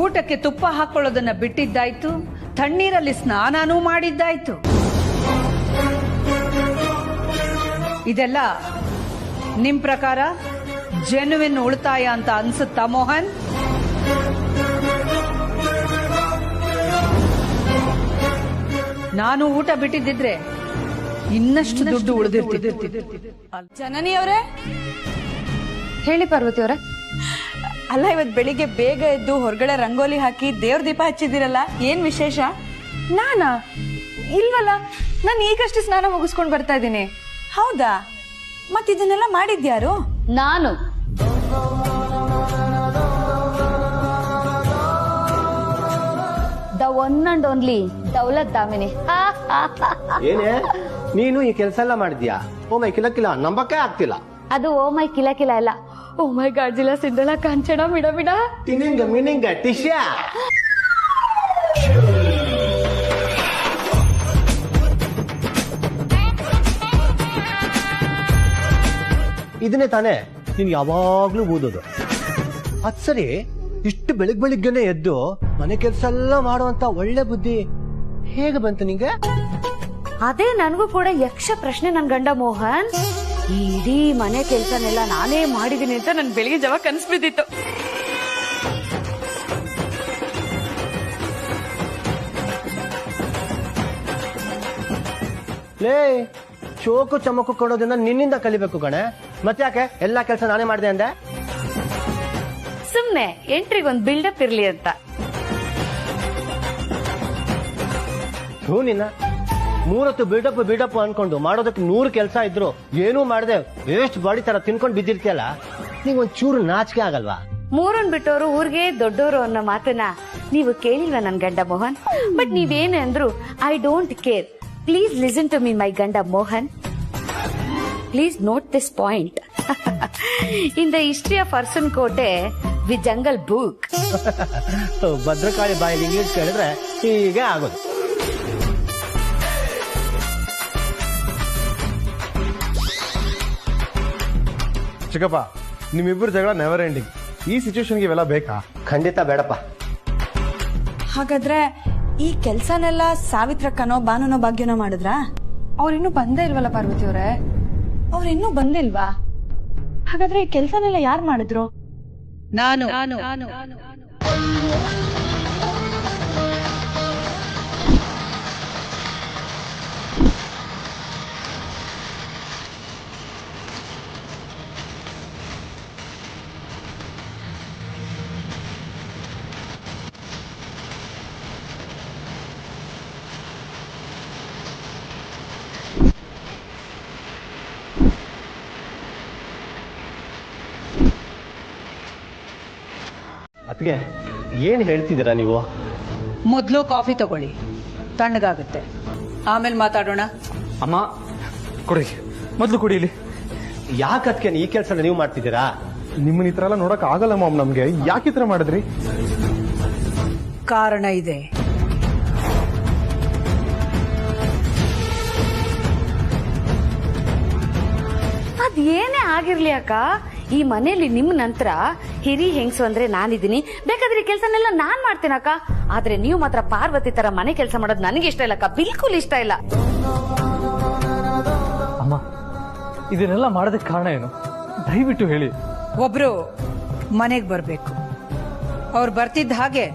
ಊಟಕ್ಕೆ ತುಪ್ಪ ಹಾಕೊಳ್ಳೋದನ್ನ ಬಿಟ್ಟಿದ್ದಾಯ್ತು, ತಣ್ಣೀರಲ್ಲಿ ಸ್ನಾನನೂ ಮಾಡಿದ್ದಾಯ್ತು. ಇದೆಲ್ಲ ನಿಮ್ ಪ್ರಕಾರ ಜೆನ್ಯುವಿನ್ ಉಳಿತಾಯ ಅಂತ ಅನ್ಸುತ್ತಾ ಮೋಹನ್? ನಾನು ಊಟ ಬಿಟ್ಟಿದ್ದಿದ್ರೆ ಇನ್ನಷ್ಟು ದುಡ್ಡು ಉಳಿದಿರ್ತಿದ್ದೆ. ಜನನಿ ಅವರೇ, ಹೇಳಿ ಪಾರ್ವತಿ ಅವರೇ. ಅಲ್ಲ, ಇವತ್ ಬೆಳಿಗ್ಗೆ ಬೇಗ ಎದ್ದು ಹೊರಗಡೆ ರಂಗೋಲಿ ಹಾಕಿ ದೇವ್ರ ದೀಪ ಹಚ್ಚಿದಿರಲ್ಲ, ಏನ್ ವಿಶೇಷ? ನಾನಾ? ಇಲ್ವಲ್ಲ, ನಾನು ಈಗಷ್ಟೇ ಸ್ನಾನ ಮುಗಿಸ್ಕೊಂಡು ಬರ್ತಾ ಇದ್ದೀನಿ. ಹೌದಾ? ಮತ್ ಇದನ್ನೆಲ್ಲ ಮಾಡಿದ್ಯಾರು? ನಾನು the one and only Daulat Damini. ಏನೇ ನೀನು ಈ ಕೆಲಸ ಎಲ್ಲ ಮಾಡಿದ್ಯಾ? ಓ ಮೈ ಕಿಲಕಿಲ, ನಂಬಕ್ಕೆ ಆಗ್ತಿಲ್ಲ. ಅದು ಓ ಮೈ ಕಿಲ ಕಿಲ ಇಲ್ಲ, ಓ ಮೈ ಗಾಡ್ಜಿಲ ಸಿಂಡಲ ಕಾಂಚನ ಬಿಡ ಬಿಡ ತಿನ್ನಿಂಗ ಮಿನಿಂಗ ಟಿಶ್ಯಾ. ಇದನ್ನೇ ತಾನೇ ನೀನ್ ಯಾವಾಗ್ಲೂ ಓದೋದು. ಅದ್ ಸರಿ, ಇಷ್ಟು ಬೆಳಿಗ್ಗೆನೆ ಎದ್ದು ಮನೆ ಕೆಲಸ ಎಲ್ಲ ಮಾಡುವಂತ ಒಳ್ಳೆ ಬುದ್ಧಿ ಹೇಗೆ ಬಂತು ನಿಂಗೆ? ಅದೇ ನನಗೂ ಕೂಡ ಯಕ್ಷ ಪ್ರಶ್ನೆ ನನ್ ಗಂಡ ಮೋಹನ್. ಈ ಇಡೀ ಮನೆ ಕೆಲ್ಸನೆಲ್ಲ ನಾನೇ ಮಾಡಿದೀನಿ ಅಂತ ನನ್ ಬೆಳಿಗ್ಗೆ ಜಾವ ಕನ್ಸ್ ಬಿದ್ದಿತ್ತು. ಲೇ, ಚೋಕು ಚಮಕು ಕೊಡೋದನ್ನ ನಿನ್ನಿಂದ ಕಲಿಬೇಕು ಕಣೆ. ಮತ್ತ್ಯಾಕೆ ಎಲ್ಲಾ ಕೆಲಸ ನಾನೇ ಮಾಡಿದೆ ಅಂದೆ? ಸುಮ್ನೆ ಎಂಟ್ರಿಗೊಂದ್ ಬಿಲ್ಡಪ್ ಇರ್ಲಿ ಅಂತ. ಹ್ಞೂ, ನಿನ್ನ 3 ಬಿಲ್ಡಪ್ ಅನ್ಕೊಂಡು ಮಾಡೋದಕ್ಕೆ 100 ಕೆಲಸ ಇದ್ರು ಏನೂ ಮಾಡದೆ ವೇಸ್ಟ್ ಬಾಡಿ ತರ ತಿನ್ಕೊಂಡು ಬಿದ್ದಿರ್ತೀಯಲ್ಲ, ನೀವ್ ಒಂದ್ ಚೂರು ನಾಚಿಕೆ ಆಗಲ್ವಾ? ಮೂರನ್ ಬಿಟ್ಟವರು ಊರ್ಗೆ ದೊಡ್ಡವರು ಅನ್ನೋ ಮಾತನ್ನ ನೀವು ಕೇಳಿಲ್ವಾ ನನ್ ಗಂಡ ಮೋಹನ್? ಬಟ್ ನೀವೇನೇ ಅಂದ್ರು I don't care. Please listen to me my ಗಂಡ Mohan. Please note this point. In the history of ಅರ್ಸನ್ ಕೋಟೆ ವಿ ಜಂಗಲ್ ಬುಕ್. ಭದ್ರಕಾಳಿ ಬಾಯಲ್ಲಿ ಇಂಗ್ಲಿಷ್ ಕೇಳಿದ್ರೆ ಹೀಗೆ ಆಗೋದು. ಚಿಕ್ಕಪ್ಪ, ನಿಮ್ಮಿಬ್ಬರು ಜಗಳ ನೆವರ್ ಎಂಡಿಂಗ್. ಈ ಸಿಚುವೇಶನ್ಗೆ ಇವೆಲ್ಲ ಬೇಕಾ? ಖಂಡಿತ ಬೇಡಪ್ಪ. ಹಾಗಾದ್ರೆ ಈ ಕೆಲ್ಸನೆಲ್ಲ ಸಾವಿತ್ರಕ್ಕನೋ ಬಾನುನೋ ಭಾಗ್ಯನೋ ಮಾಡಿದ್ರಾ? ಅವ್ರಿನ್ನೂ ಬಂದೇ ಇಲ್ವಲ್ಲ ಪಾರ್ವತಿ ಅವರೇ. ಅವ್ರಿನ್ನೂ ಬಂದಿಲ್ವಾ? ಹಾಗಾದ್ರೆ ಈ ಕೆಲ್ಸನೆಲ್ಲ ಯಾರು ಮಾಡಿದ್ರು? ನಾನು. ಅದ್ಗೆ ಏನ್ ಹೇಳ್ತಿದ್ದೀರಾ ನೀವು? ಮೊದಲು ಕಾಫಿ ತಗೊಳ್ಳಿ, ತಣ್ಣಗಾಗುತ್ತೆ. ಆಮೇಲೆ ಮಾತಾಡೋಣ. ಅಮ್ಮ ಕುಡಿ, ಮೊದ್ಲು ಕುಡೀಲಿ. ಯಾಕದ್ಕೆ ಈ ಕೆಲಸ ನೀವು ಮಾಡ್ತಿದ್ದೀರಾ? ನಿಮ್ಮನ್ನ ಈ ತರ ಎಲ್ಲ ನೋಡಕ್ ಆಗಲ್ಲ ಮಾಮ್. ನಮ್ಗೆ ಯಾಕೆ ಈ ತರ ಮಾಡಿದ್ರಿ? ಕಾರಣ ಇದೆ. ಅದೇನೇ ಆಗಿರ್ಲಿ ಅಕ್ಕ, ಈ ಮನೇಲಿ ನಿಮ್ ನಂತರ ಹಿರಿ ಹೆಂಗ್ಸು ಅಂದ್ರೆ ನಾನಿದ್ದೀನಿ. ಬೇಕಾದ್ರೆ ಈ ಕೆಲ್ಸನೆಲ್ಲ ನಾನ್ ಮಾಡ್ತೀನಿ ಅಕ್ಕ. ಆದ್ರೆ ನೀವು ಮಾತ್ರ ಪಾರ್ವತಿ ತರ ಮನೆ ಕೆಲಸ ಮಾಡೋದು ನನಗೆ ಇಷ್ಟ ಇಲ್ಲ ಅಕ್ಕ, ಬಿಲ್ಕುಲ್ ಇಷ್ಟ ಇಲ್ಲ. ಅಮ್ಮ, ಇದನ್ನೆಲ್ಲ ಮಾಡೋದಕ್ಕೆ ಕಾರಣ ಏನು? ದಯವಿಟ್ಟು ಹೇಳಿ. ಒಬ್ರು ಮನೆಗೆ ಬರ್ಬೇಕು. ಅವ್ರು ಬರ್ತಿದ್ದ ಹಾಗೆ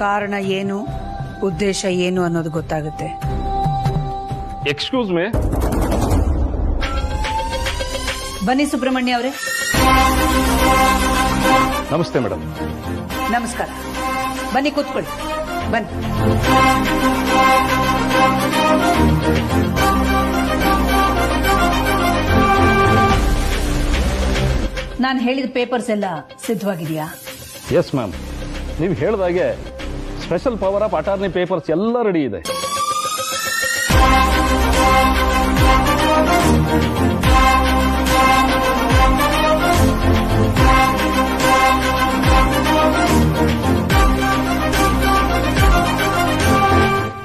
ಕಾರಣ ಏನು, ಉದ್ದೇಶ ಏನು ಅನ್ನೋದು ಗೊತ್ತಾಗುತ್ತೆ. ಎಕ್ಸ್ಕ್ಯೂಸ್ ಮೇ. ಬನ್ನಿ ಸುಬ್ರಹ್ಮಣ್ಯ ಅವರೇ. ನಮಸ್ತೆ ಮೇಡಮ್. ನಮಸ್ಕಾರ. ಬನ್ನಿ ಕೂತ್ಕೊಳ್ಳಿ. ಬನ್ನಿ. ನಾನು ಹೇಳಿದ ಪೇಪರ್ಸ್ ಎಲ್ಲ ಸಿದ್ಧವಾಗಿದೆಯಾ? ಎಸ್ ಮ್ಯಾಮ್, ನೀವು ಹೇಳಿದಾಗೆ special power of attorney papers ಎಲ್ಲ ರೆಡಿ ಇದೆ.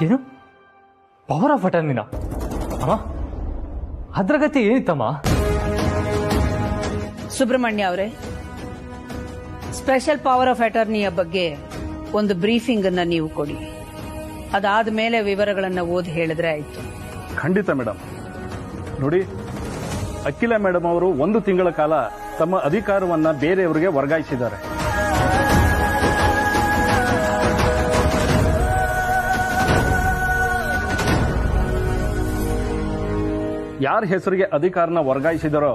ಏನು ಪವರ್ ಆಫ್ ಅಟಾರ್ನಿನ? ಅಮ್ಮ, ಅದ್ರ ಗತಿ ಏನಿತ್ತಮ್ಮ? ಸುಬ್ರಹ್ಮಣ್ಯ ಅವರೇ, ಸ್ಪೆಷಲ್ ಪವರ್ ಆಫ್ ಅಟಾರ್ನಿಯ ಬಗ್ಗೆ ಒಂದು ಬ್ರೀಫಿಂಗ್ ಅನ್ನ ನೀವು ಕೊಡಿ. ಅದಾದ ಮೇಲೆ ವಿವರಗಳನ್ನ ಓದಿ ಹೇಳಿದ್ರೆ ಆಯ್ತು. ಖಂಡಿತ ಮೇಡಮ್. ನೋಡಿ, ಅಖಿಲ ಮೇಡಮ್ ಅವರು 1 ತಿಂಗಳ ಕಾಲ ತಮ್ಮ ಅಧಿಕಾರವನ್ನ ಬೇರೆಯವರಿಗೆ ವರ್ಗಾಯಿಸಿದ್ದಾರೆ. ಯಾರ ಹೆಸರಿಗೆ ಅಧಿಕಾರನ ವರ್ಗಾಯಿಸಿದರೋ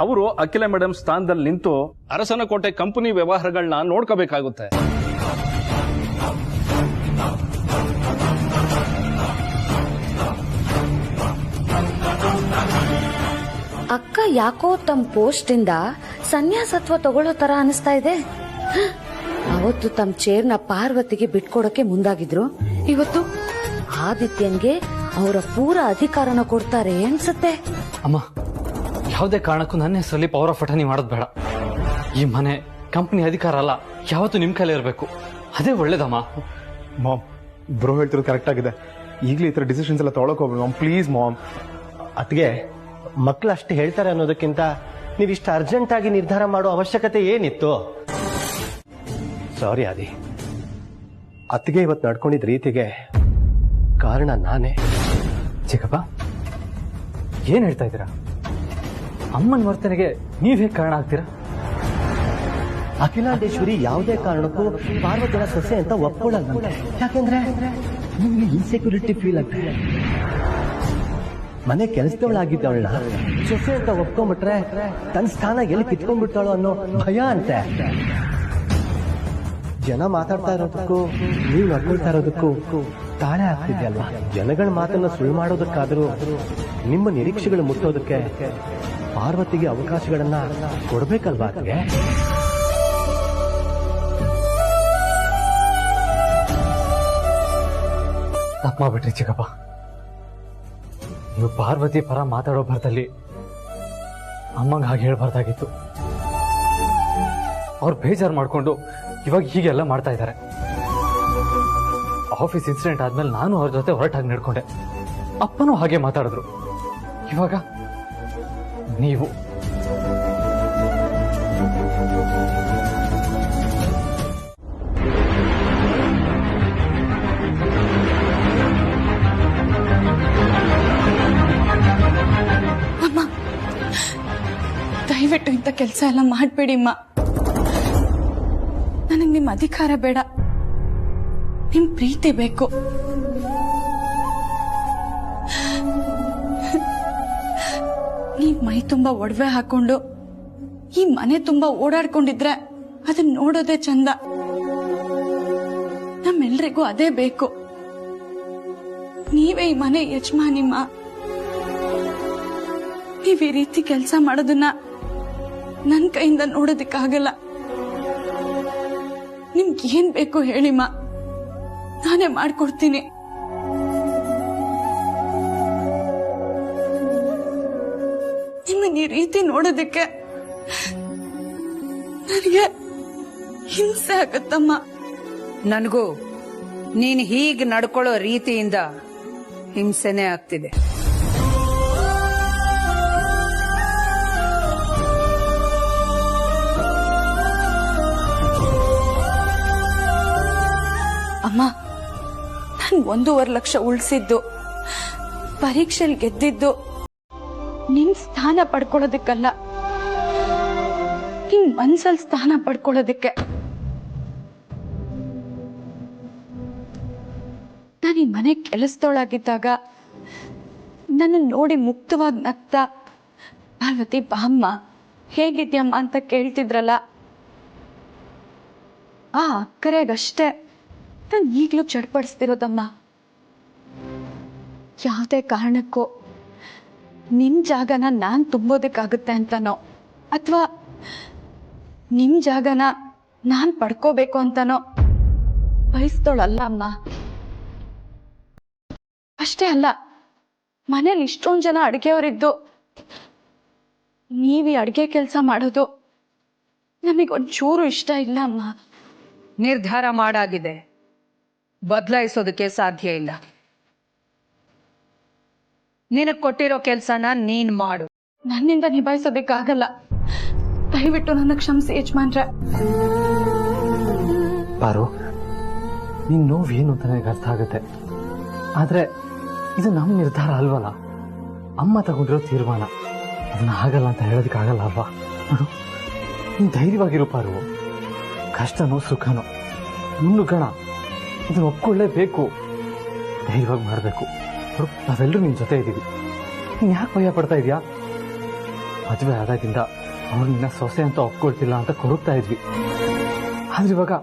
ಅವರು ಅಖಿಲ ಮೇಡಮ್ ಸ್ಥಾನದಲ್ಲಿ ನಿಂತು ಅರಸನಕೋಟೆ ಕಂಪನಿ ವ್ಯವಹಾರಗಳನ್ನ ನೋಡ್ಕೋಬೇಕಾಗುತ್ತೆ. ಅಕ್ಕ ಯಾಕೋ ತಮ್ಮ ಪೋಸ್ಟ್ ಇಂದ ಸನ್ಯಾಸತ್ವ ತಗೊಳ್ಳೋ ತರ ಅನಿಸ್ತಾ ಇದೆ. ಅವತ್ತು ತಮ್ಮ ಚೇರ್ನ ಪಾರ್ವತಿಗೆ ಬಿಟ್ಕೊಡಕ್ಕೆ ಮುಂದಾಗಿದ್ರು, ಇವತ್ತು ಆದಿತ್ಯನ್ಗೆ ಅವರ ಪೂರ ಅಧಿಕಾರನ ಕೊಡ್ತಾರೆ ಅನ್ಸುತ್ತೆ. ಅಮ್ಮ, ಯಾವುದೇ ಕಾರಣಕ್ಕೂ ನನ್ನ ಹೆಸರಲ್ಲಿ ಪವರ್ ಆಫ್ ಅಟರ್ನಿ ಮಾಡೋದು ಬೇಡ. ಈ ಮನೆ ಕಂಪನಿ ಅಧಿಕಾರ ಅಲ್ಲ, ಯಾವತ್ತೂ ನಿಮ್ ಕೈಲೇ ಇರಬೇಕು. ಅದೇ ಒಳ್ಳೇದಮ್ಮ. ಮಾಮ್, ಬ್ರೋ ಹೇಳ್ತಿರೋದು ಕರೆಕ್ಟ್ ಆಗಿದೆ. ಈಗಲೇ ಈ ಥರ ಡಿಸಿಷನ್ಸ್ ಎಲ್ಲ ತೊಗೊಳಕ್ ಹೋಗ್ಬೇಡಿ ಮಾಮ್, ಪ್ಲೀಸ್ ಮಾಮ್. ಅದಕ್ಕೆ ಮಕ್ಕಳು ಅಷ್ಟು ಹೇಳ್ತಾರೆ ಅನ್ನೋದಕ್ಕಿಂತ ನೀವಿಷ್ಟು ಅರ್ಜೆಂಟ್ ಆಗಿ ನಿರ್ಧಾರ ಮಾಡೋ ಅವಶ್ಯಕತೆ ಏನಿತ್ತು? ಸಾರಿ ಆದಿ, ಅತ್ತಿಗೆ ಇವತ್ತು ನಡ್ಕೊಂಡಿದ್ದ ರೀತಿಗೆ ಕಾರಣ ನಾನೇ. ಚಿಕ್ಕಪ್ಪ, ಏನ್ ಹೇಳ್ತಾ ಇದ್ದೀರಾ? ಅಮ್ಮನ ವರ್ತನೆಗೆ ನೀವ್ ಹೇಗೆ ಕಾರಣ ಆಗ್ತೀರಾ? ಅಖಿಲಾಂಡೇಶ್ವರಿ ಯಾವುದೇ ಕಾರಣಕ್ಕೂ ಪಾರ್ವತಿನ ಸೊಸೆ ಅಂತ ಒಪ್ಕೊಳ್ಳಲ್ಲ. ಯಾಕೆಂದ್ರೆ ನಿಮ್ಗೆ ಇನ್ಸೆಕ್ಯೂರಿಟಿ ಫೀಲ್ ಆಗ್ತದೆ. ಮನೆ ಕೆಲಸದವಳಾಗಿದ್ದವಳನ್ನ ಸೊಸೆ ಅಂತ ಒಪ್ಕೊಂಡ್ಬಿಟ್ರೆ ತನ್ನ ಸ್ಥಾನ ಎಲ್ಲಿ ಕಿತ್ಕೊಂಡ್ಬಿಡ್ತಾಳೋ ಅನ್ನೋ ಭಯ ಅಂತೆ. ಜನ ಮಾತಾಡ್ತಾ ಇರೋದಕ್ಕೂ ನೀವು ನಡ್ಕೊಳ್ತಾ ಇರೋದಕ್ಕೂ ತಾಳೆ ಆಗ್ತಿದ್ಯಲ್ವಾ? ಜನಗಳ ಮಾತನ್ನ ಸುಳ್ಳು ಮಾಡೋದಕ್ಕಾದ್ರೂ ನಿಮ್ಮ ನಿರೀಕ್ಷೆಗಳು ಮುಟ್ಟೋದಕ್ಕೆ ಪಾರ್ವತಿಗೆ ಅವಕಾಶಗಳನ್ನ ಕೊಡ್ಬೇಕಲ್ವಾ? ಅದಕ್ಕೆ ತಪ್ಪ ಮಾಡ್ಬಿಟ್ರಿ ಚಿಕ್ಕಪ್ಪ. ನೀವು ಪಾರ್ವತಿ ಪರ ಮಾತಾಡೋ ಭರದಲ್ಲಿ ಅಮ್ಮಂಗೆ ಹಾಗೆ ಹೇಳ್ಬಾರ್ದಾಗಿತ್ತು. ಅವ್ರು ಬೇಜಾರು ಮಾಡ್ಕೊಂಡು ಇವಾಗ ಹೀಗೆಲ್ಲ ಮಾಡ್ತಾ ಇದ್ದಾರೆ. ಆಫೀಸ್ ಇನ್ಸಿಡೆಂಟ್ ಆದ್ಮೇಲೆ ನಾನು ಅವ್ರ ಜೊತೆ ಹೊರಟಾಗಿ ನಡ್ಕೊಂಡೆ. ಅಪ್ಪನೂ ಹಾಗೆ ಮಾತಾಡಿದ್ರು. ಇವಾಗ ನೀವು ದಯವಿಟ್ಟು ಇಂಥ ಕೆಲಸ ಎಲ್ಲ ಮಾಡಬೇಡಿ ಅಮ್ಮ. ನನಗೆ ನಿಮ್ಮ ಅಧಿಕಾರ ಬೇಡ, ನಿಮ್ ಪ್ರೀತಿ ಬೇಕು. ನೀವ್ ಮೈ ತುಂಬಾ ಒಡವೆ ಹಾಕೊಂಡು ಈ ಮನೆ ತುಂಬಾ ಓಡಾಡ್ಕೊಂಡಿದ್ರೆ ಅದನ್ನ ನೋಡೋದೇ ಚಂದ. ನಮ್ಮೆಲ್ರಿಗೂ ಅದೇ ಬೇಕು. ನೀವೇ ಈ ಮನೆ ಯಜಮಾನಿಮ್ಮ. ನೀವ್ ಈ ರೀತಿ ಕೆಲಸ ಮಾಡೋದನ್ನ ನನ್ ಕೈಯಿಂದ ನೋಡೋದಕ್ಕಾಗಲ್ಲ. ನಿಮ್ಗೆ ಏನ್ ಬೇಕು ಹೇಳಿಮ್ಮ, ನಾನೇ ಮಾಡ್ಕೊಡ್ತೀನಿ. ನಿಮ್ಮನ್ನ ಈ ರೀತಿ ನೋಡೋದಕ್ಕೆ ನನಗೆ ಹಿಂಸೆ ಆಗತ್ತಮ್ಮ. ನನಗೂ ನೀನ್ ಹೀಗೆ ನಡ್ಕೊಳ್ಳೋ ರೀತಿಯಿಂದ ಹಿಂಸೆನೇ ಆಗ್ತಿದೆ. ಅಮ್ಮ, ನಾನು 1.5 ಲಕ್ಷ ಉಳಿಸಿದ್ದು, ಪರೀಕ್ಷೆಯಲ್ಲಿ ಗೆದ್ದಿದ್ದು ನಿಮ್ ಸ್ಥಾನ ಪಡ್ಕೊಳ್ಳೋದಕ್ಕಲ್ಲ, ನಿಮ್ ಮನ್ಸಲ್ಲಿ ಸ್ಥಾನ ಪಡ್ಕೊಳ್ಳೋದಕ್ಕೆ. ನಾನು ಈ ಮನೆ ಕೆಲಸದೊಳಗಿದ್ದಾಗ ನನ್ನ ನೋಡಿ ಮುಕ್ತವಾಗಿ ನಗ್ತಾ ಪಾರ್ವತಿ ಬಾಮ್ಮ ಹೇಗಿದ್ಯಮ್ಮ ಅಂತ ಕೇಳ್ತಿದ್ರಲ್ಲ, ಆ ಅಕ್ಕರೆಗಷ್ಟೇ ನಾನು ಈಗಲೂ ಚಡ್ಪಡಿಸ್ತಿರೋದಮ್ಮ. ಯಾವುದೇ ಕಾರಣಕ್ಕೂ ನಿಮ್ ಜಾಗನ ನಾನ್ ತುಂಬೋದಕ್ಕಾಗುತ್ತೆ ಅಂತನೋ ಅಥವಾ ನಿಮ್ ಜಾಗನ ನಾನ್ ಪಡ್ಕೋಬೇಕು ಅಂತನೋ ಬಯಸ್ದೋಳಲ್ಲ ಅಮ್ಮ. ಅಷ್ಟೇ ಅಲ್ಲ, ಮನೇಲಿ ಇಷ್ಟೊಂದು ಜನ ಅಡುಗೆಯವರಿದ್ದು ನೀವೀ ಅಡುಗೆ ಕೆಲಸ ಮಾಡೋದು ನಮಗೊಂಚೂರು ಇಷ್ಟ ಇಲ್ಲ ಅಮ್ಮ. ನಿರ್ಧಾರ ಮಾಡಾಗಿದೆ, ಬದಲಾಯಿಸೋದಕ್ಕೆ ಸಾಧ್ಯ ಇಲ್ಲ. ನಿನಗ್ ಕೊಟ್ಟಿರೋ ಕೆಲ್ಸನ ನೀನ್ ಮಾಡು. ನನ್ನಿಂದ ನಿಭಾಯಿಸೋದಕ್ಕಾಗಲ್ಲ, ದಯವಿಟ್ಟು ನನ್ನ ಕ್ಷಮಿಸಿ ಯಜಮಾನ್ರೆ. ಪಾರು, ನಿನ್ ನೋವೇನು ಅಂತ ನನಗೆ ಅರ್ಥ ಆಗುತ್ತೆ. ಆದ್ರೆ ಇದು ನಮ್ಮ ನಿರ್ಧಾರ ಅಲ್ವಲ್ಲ, ಅಮ್ಮ ತಗೊಂಡಿರೋ ತೀರ್ಮಾನ. ಅದನ್ನ ಆಗಲ್ಲ ಅಂತ ಹೇಳೋದಕ್ಕಾಗಲ್ಲ ಅಲ್ವಾ? ನೋಡು, ನೀನು ಧೈರ್ಯವಾಗಿರು ಪಾರು. ಕಷ್ಟನೋ ಸುಖನೋ ಮುನ್ನುಗ್ಗಣ, ಇದನ್ನ ಒಪ್ಕೊಳ್ಳೇಬೇಕು. ಧೈರ್ಯವಾಗಿ ಮಾಡಬೇಕು. ನೋಡು, ನಾವೆಲ್ಲರೂ ನಿನ್ನ ಜೊತೆ ಇದ್ದೀವಿ. ನೀನು ಯಾಕೆ ಭಯ ಪಡ್ತಾ ಇದೆಯಾ? ಮದುವೆ ಆದಾಗಿಂದ ಅವ್ರು ನಿನ್ನ ಸೊಸೆ ಅಂತ ಒಪ್ಕೊಳ್ತಿಲ್ಲ ಅಂತ ಕೊರಗ್ತಾ ಇದ್ವಿ. ಆದ್ರೆ ಇವಾಗ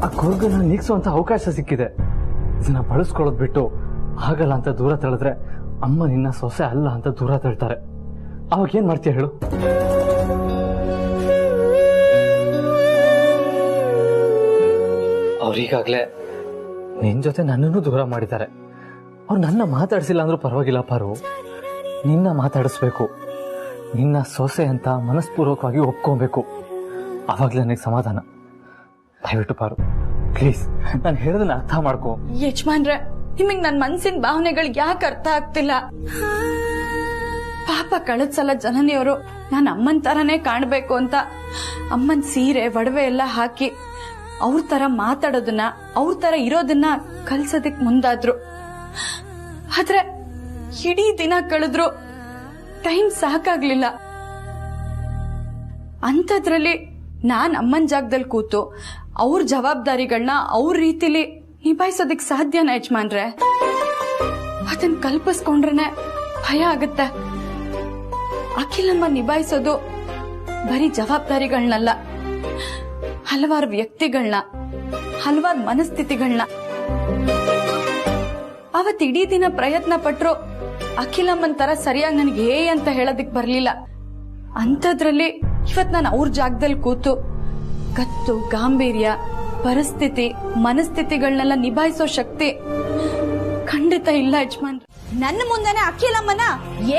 ಆ ಕೊರಗನ್ನ ನೀಗಿಸುವಂತ ಅವಕಾಶ ಸಿಕ್ಕಿದೆ. ಇದನ್ನ ಬಳಸ್ಕೊಳ್ಳೋದು ಬಿಟ್ಟು ಆಗಲ್ಲ ಅಂತ ದೂರ ತಳೆದ್ರೆ ಅಮ್ಮ ನಿನ್ನ ಸೊಸೆ ಅಲ್ಲ ಅಂತ ದೂರ ತಳ್ತಾರೆ. ಅವಾಗ ಏನ್ ಮಾಡ್ತೀಯ ಹೇಳು? ಅವ್ರೀಗಾಗ್ಲೇ ನಿನ್ ಜೊತೆ ನನ್ನನ್ನು ದೂರ ಮಾಡಿದ್ದಾರೆ. ಅವ್ರು ನನ್ನ ಮಾತಾಡಿಸಿಲ್ಲ ಅಂದ್ರೂ ಪರವಾಗಿಲ್ಲ ಪಾರು, ನಿನ್ನ ಮಾತಾಡಿಸ್ಬೇಕು. ನಿನ್ನ ಸೊಸೆ ಅಂತ ಮನಸ್ಪೂರ್ವಕವಾಗಿ ಒಪ್ಕೊಬೇಕು. ಅವಾಗ್ಲೇ ನನಗೆ ಸಮಾಧಾನ. ದಯವಿಟ್ಟು ಪಾರು, ಪ್ಲೀಸ್ ನಾನು ಹೇಳೋದನ್ನ ಅರ್ಥ ಮಾಡ್ಕೋ. ಯಜಮಾನ್ರೆ, ನಿಮಗ್ ನನ್ ಮನ್ಸಿನ ಭಾವನೆಗಳು ಯಾಕೆ ಅರ್ಥ ಆಗ್ತಿಲ್ಲ? ಪಾಪ ಕಳೆದ ಸಲ ಜನನಿಯವರು ನಾನು ಅಮ್ಮನ್ ತರನೇ ಕಾಣ್ಬೇಕು ಅಂತ ಅಮ್ಮನ್ ಸೀರೆ ಒಡವೆ ಎಲ್ಲ ಹಾಕಿ ಅವ್ರ ತರ ಮಾತಾಡೋದನ್ನ, ಅವ್ರ ತರ ಇರೋದನ್ನ ಕಲ್ಸೋದಕ್ ಮುಂದಾದ್ರು. ಆದ್ರೆ ಇಡೀ ದಿನ ಕಳೆದ್ರು ಟೈಮ್ ಸಾಕಾಗ್ಲಿಲ್ಲ. ಅಂಥದ್ರಲ್ಲಿ ನಾನ್ ಅಮ್ಮನ್ ಜಾಗದಲ್ಲಿ ಕೂತು ಅವ್ರ ಜವಾಬ್ದಾರಿಗಳನ್ನ ಅವ್ರ ರೀತಿಲಿ ನಿಭಾಯಿಸೋದಕ್ ಸಾಧ್ಯನಾ ಯಜಮಾನ್ರೆ? ಅದನ್ನ ಕಲ್ಪಿಸ್ಕೊಂಡ್ರೆ ಭಯ ಆಗತ್ತೆ. ಅಖಿಲಮ್ಮ ನಿಭಾಯಿಸೋದು ಬರೀ ಜವಾಬ್ದಾರಿಗಳನ್ನಲ್ಲ, ಹಲವಾರು ವ್ಯಕ್ತಿಗಳನ್ನ, ಹಲವಾರು ಮನಸ್ಥಿತಿಗಳನ್ನ. ಅವತ್ ಇಡೀ ದಿನ ಪ್ರಯತ್ನ ಪಟ್ರು ಅಖಿಲಮ್ಮನ್ ತರ ಸರಿಯಾಗಿ ನನಗೆ ಅಂತ ಹೇಳೋದಿಕ್ ಬರ್ಲಿಲ್ಲ. ಅಂಥದ್ರಲ್ಲಿ ಇವತ್ ನಾನು ಅವ್ರ ಜಾಗದಲ್ಲಿ ಕೂತು ಕತ್ತು, ಗಾಂಭೀರ್ಯ, ಪರಿಸ್ಥಿತಿ, ಮನಸ್ಥಿತಿಗಳನ್ನೆಲ್ಲ ನಿಭಾಯಿಸೋ ಶಕ್ತಿ ಖಂಡಿತ ಇಲ್ಲ ಯಜಮಾನ್. ನನ್ನ ಮುಂದೆನೆ ಅಖಿಲಮ್ಮನ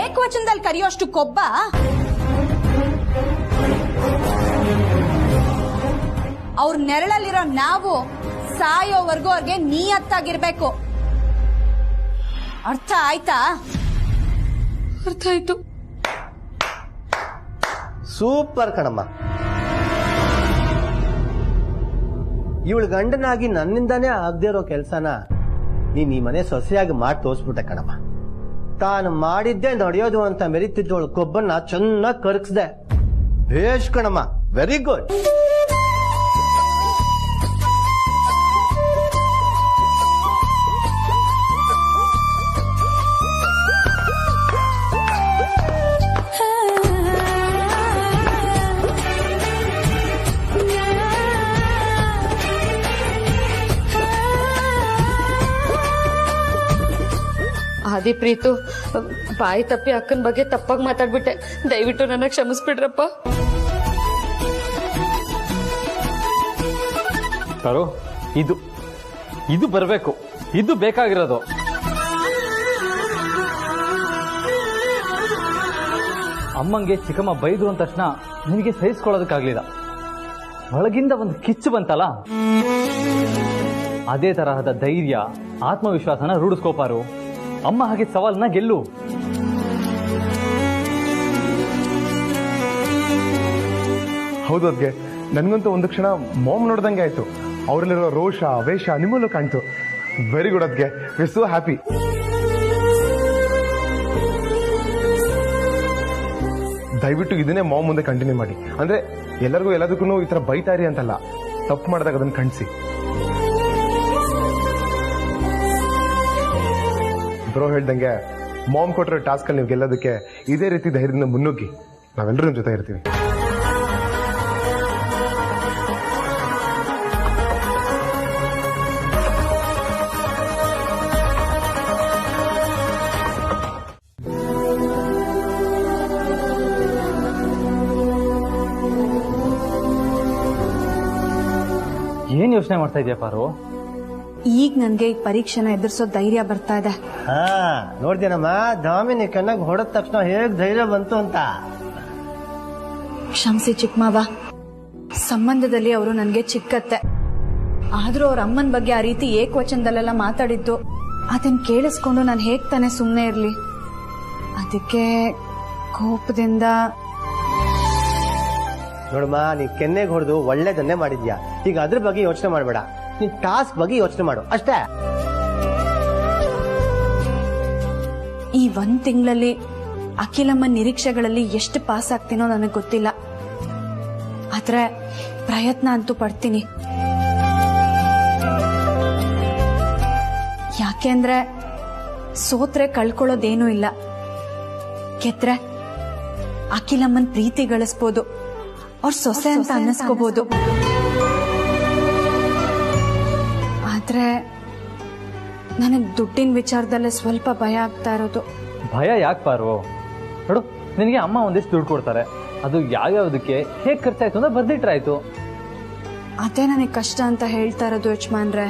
ಏಕವಚನದಲ್ಲಿ ಕರೆಯೋಷ್ಟು ಕೊಬ್ಬ? ಅವ್ರ ನೆರಳಲ್ಲಿರೋ ನಾವು ಸಾಯೋವರೆಗೂ ಅವ್ರಿಗೆ ನಿಯತ್ತಾಗಿರ್ಬೇಕು. ಅರ್ಥ ಆಯ್ತಾ? ಅರ್ಥ ಆಯ್ತು. ಸೂಪರ್ ಕಣಮ್ಮ. ಇವಳು ಗಂಡನಾಗಿ ನನ್ನಿಂದಾನೇ ಆಗದೆ ಇರೋ ಕೆಲ್ಸನ ನೀನ್ ಈ ಮನೆ ಸೊಸೆಯಾಗಿ ಮಾಡಿ ತೋರಿಸ್ಬಿಟ್ಟೆ ಕಣಮ್ಮ. ತಾನು ಮಾಡಿದ್ದೆ ನಡೆಯೋದು ಅಂತ ಮೆರಿತಿದ್ದವಳು ಕೊಬ್ಬನ್ನ ಚೆನ್ನಾಗಿ ಕರಗಿಸ್ದೆ. ಭೇಷ್ ಕಣಮ್ಮ, ವೆರಿ ಗುಡ್. ಆದಿ ಪ್ರೀತು, ಬಾಯಿ ತಪ್ಪಿ ಅಕ್ಕನ ಬಗ್ಗೆ ತಪ್ಪಾಗಿ ಮಾತಾಡ್ಬಿಟ್ಟೆ. ದಯವಿಟ್ಟು ನನ್ನ ಕ್ಷಮಿಸ್ಬಿಡ್ರಪ್ಪ. ಪಾರು, ಇದು ಬರಬೇಕು. ಇದು ಬೇಕಾಗಿರೋದು. ಅಮ್ಮಂಗೆ ಚಿಕ್ಕಮ್ಮ ಬೈದ್ರು ಅಂದ ತಕ್ಷಣ ನಿನಗೆ ಸಹಿಸ್ಕೊಳ್ಳೋದಕ್ಕಾಗ್ಲಿಲ್ಲ. ಒಳಗಿಂದ ಒಂದು ಕಿಚ್ಚು ಬಂತಲ್ಲ, ಅದೇ ತರಹದ ಧೈರ್ಯ, ಆತ್ಮವಿಶ್ವಾಸನ ರೂಢಿಸ್ಕೋಪಾರು. ಅಮ್ಮ ಹಾಗೆ ಸವಾಲನ್ನ ಗೆಲ್ಲು. ಹೌದು ಅದ್ಗೆ, ನನ್ಗಂತೂ ಒಂದು ಕ್ಷಣ ಮಾಮ್ ನೋಡ್ದಂಗೆ ಆಯ್ತು. ಅವರಲ್ಲಿರೋ ರೋಷ, ವೇಷ ನಿಮ್ಮಲ್ಲೂ ಕಾಣ್ತು. ವೆರಿ ಗುಡ್ ಅದ್ಗೆ, ವಿ ಸೋ ಹ್ಯಾಪಿ. ದಯವಿಟ್ಟು ಇದನ್ನೇ ಮಾಮ್ ಮುಂದೆ ಕಂಟಿನ್ಯೂ ಮಾಡಿ. ಅಂದ್ರೆ ಎಲ್ಲರಿಗೂ ಎಲ್ಲದಕ್ಕೂ ಈ ತರ ಬೈತಾರಿ ಅಂತಲ್ಲ, ತಪ್ಪು ಮಾಡಿದಾಗ ಅದನ್ನ ಖಂಡಿಸಿ. ಬ್ರೋ ಹೇಳ್ದಂಗೆ ಮಾಮ್ ಕೊಟ್ಟಿರೋ ಟಾಸ್ಕ್ ಅಲ್ಲಿ ನೀವು ಗೆಲ್ಲೋದಕ್ಕೆ ಇದೇ ರೀತಿ ಧೈರ್ಯದಿಂದ ಮುನ್ನುಗ್ಗಿ. ನಾವೆಲ್ಲರೂ ನಿಮ್ಮ ಜೊತೆ ಇರ್ತೀವಿ. ಏನ್ ಯೋಚನೆ ಮಾಡ್ತಾ ಇದೆಯಾ ಪಾರು? ಈಗ ನನ್ಗೆ ಈ ಪರೀಕ್ಷೆನ ಎದುರಿಸೋ ಧೈರ್ಯ ಬರ್ತಾ ಇದೆ. ನೋಡ್ದೇನಮ್ಮ, ದಾಮಿನಿ ಕಣ್ಣಾಗ ಹೊಡೆದ ತಕ್ಷಣ ಹೇಗ್ ಧೈರ್ಯ ಬಂತು ಅಂತ. ಕ್ಷಮಿಸಿ ಚಿಕ್ಕಮಾವ, ಸಂಬಂಧದಲ್ಲಿ ಅವರು ನನ್ಗೆ ಚಿಕ್ಕತ್ತೆ. ಆದ್ರೂ ಅವ್ರ ಅಮ್ಮನ ಬಗ್ಗೆ ಆ ರೀತಿ ಏಕವಚನದಲ್ಲೆಲ್ಲ ಮಾತಾಡಿದ್ದು ಅದನ್ನ ಕೇಳಿಸ್ಕೊಂಡು ನಾನು ಹೇಗ್ ತಾನೆ ಸುಮ್ಮನೆ ಇರ್ಲಿ? ಅದಕ್ಕೆ ಕೋಪದಿಂದ. ನೋಡಮ್ಮ, ನೀ ಕೆನ್ನೆಗೆ ಹೊಡೆದು ಒಳ್ಳೇದನ್ನೇ ಮಾಡಿದ್ಯಾ. ಈಗ ಅದ್ರ ಬಗ್ಗೆ ಯೋಚನೆ ಮಾಡಬೇಡ, ನೀನ್ ಟಾಸ್ಕ್ ಬಗ್ಗೆ ಯೋಚನೆ ಮಾಡು ಅಷ್ಟೇ. ಈ 1 ತಿಂಗಳಲ್ಲಿ ಅಖಿಲಮ್ಮನ ನಿರೀಕ್ಷೆಗಳಲ್ಲಿ ಎಷ್ಟು ಪಾಸ್ ಆಗ್ತೀನೋ ನನಗೆ ಗೊತ್ತಿಲ್ಲ. ಆದ್ರೆ ಪ್ರಯತ್ನ ಅಂತೂ ಪಡ್ತೀನಿ. ಯಾಕೆಂದ್ರೆ ಸೋತ್ರೆ ಕಳ್ಕೊಳ್ಳೋದೇನೂ ಇಲ್ಲ, ಗೆದ್ರೆ ಅಖಿಲಮ್ಮನ್ ಪ್ರೀತಿ ಗಳಿಸ್ಬೋದು, ಅವ್ರ ಸೊಸೆ ಅಂತ ಅನ್ನಿಸ್ಕೋಬಹುದು. ಆದ್ರೆ ನನಗೆ ದುಡ್ಡಿನ ವಿಚಾರದಲ್ಲೇ ಸ್ವಲ್ಪ ಭಯ ಆಗ್ತಾ ಇರೋದು. ಭಯ ಯಾಕೆ ಪಾರು? ನೋಡು, ನಿನಗೆ ಅಮ್ಮ ಒಂದಿಷ್ಟು ದುಡ್ಡು ಕೊಡ್ತಾರೆ, ಅದು ಯಾವ್ಯಾವ್ದಕ್ಕೆ ಹೇಗೆ ಖರ್ಚಾಯ್ತು ಅಂತ ಬರ್ದಿಟ್ರಾಯ್ತು. ಅದೇ ನನಗೆ ಕಷ್ಟ ಅಂತ ಹೇಳ್ತಾ ಇರೋದು ಯಜಮಾನ್ರೆ.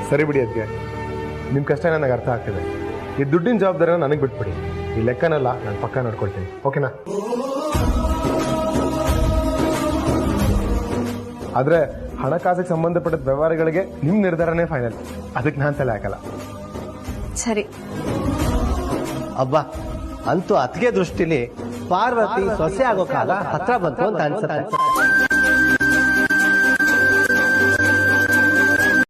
ಸರಿ ಬಿಡಿ ಅದಕ್ಕೆ, ನಿಮ್ಮ ಕಷ್ಟ ನನಗೆ ಅರ್ಥ ಆಗ್ತಿದೆ. ಈ ದುಡ್ಡಿನ ಜವಾಬ್ದಾರಿನ ನನಗೆ ಬಿಟ್ಬಿಡಿ. ಈ ಲೆಕ್ಕನೆಲ್ಲ ನಾನು ಪಕ್ಕ ನೋಡ್ಕೊಳ್ತೀನಿ, ಓಕೆನಾ? ಆದ್ರೆ ಹಣಕಾಸಿಗೆ ಸಂಬಂಧಪಟ್ಟ ವ್ಯವಹಾರಗಳಿಗೆ ನಿಮ್ಮ ನಿರ್ಧಾರನೇ ಫೈನಲ್, ಅದಕ್ಕೆ ನಾನು ತಲೆ ಹಾಕಲ್ಲ. ಸರಿ. ಅಬ್ಬಾ, ಅಂತೂ ಅತ್ತಿಗೆ ದೃಷ್ಟಿಲಿ ಪಾರ್ವತಿ ಸೊಸೆ ಆಗೋ ಕಾಲ ಹತ್ರ ಬಂತು ಅಂತ ಅನ್ಸುತ್ತೆ.